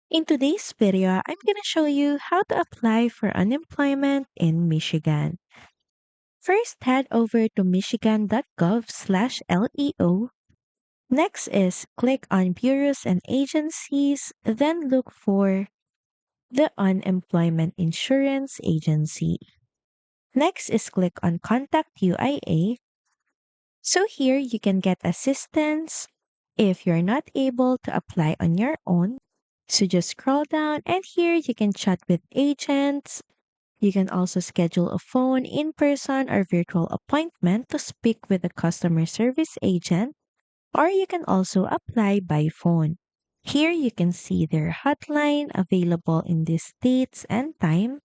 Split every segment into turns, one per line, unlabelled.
In today's video, I'm going to show you how to apply for unemployment in Michigan. First, head over to michigan.gov/LEO. Next is click on Bureaus and Agencies, then look for the Unemployment Insurance Agency. Next is click on Contact UIA. So here you can get assistance if you're not able to apply on your own. So just scroll down and here you can chat with agents. You can also schedule a phone, in person, or virtual appointment to speak with a customer service agent, or you can also apply by phone. Here you can see their hotline available in these dates and time.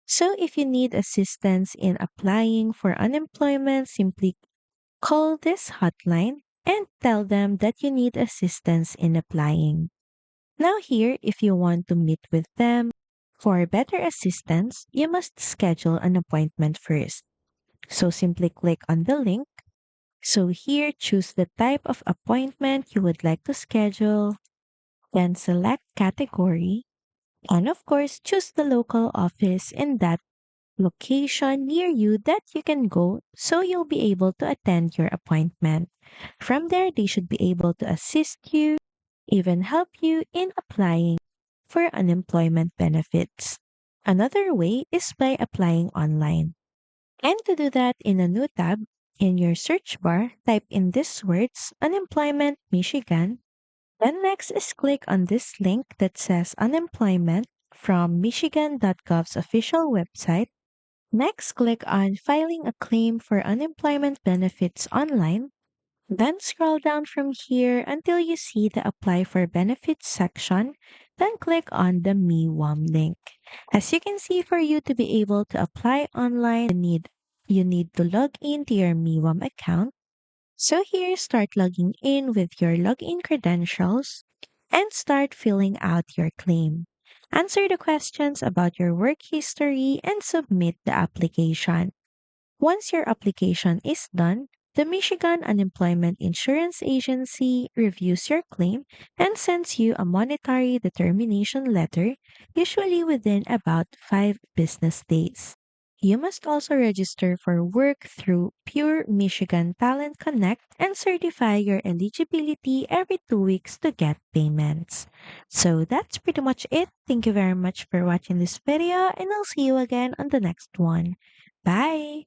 So if you need assistance in applying for unemployment, simply call this hotline and tell them that you need assistance in applying. Now, here, if you want to meet with them for better assistance, you must schedule an appointment first. So, simply click on the link. So, here, choose the type of appointment you would like to schedule, then select category, and of course, choose the local office in that location near you that you can go so you'll be able to attend your appointment. From there, they should be able to assist you, even help you in applying for unemployment benefits. Another way is by applying online. And to do that, in a new tab, in your search bar, type in these words, Unemployment Michigan. Then next is click on this link that says Unemployment from Michigan.gov's official website. Next, click on Filing a Claim for Unemployment Benefits Online. Then scroll down from here until you see the Apply for Benefits section. Then click on the MeWAM link. As you can see, for you to be able to apply online, you need to log in to your MeWAM account. So here, start logging in with your login credentials and start filling out your claim. Answer the questions about your work history and submit the application. Once your application is done, the Michigan Unemployment Insurance Agency reviews your claim and sends you a monetary determination letter, usually within about 5 business days. You must also register for work through Pure Michigan Talent Connect and certify your eligibility every 2 weeks to get payments. So that's pretty much it. Thank you very much for watching this video, and I'll see you again on the next one. Bye!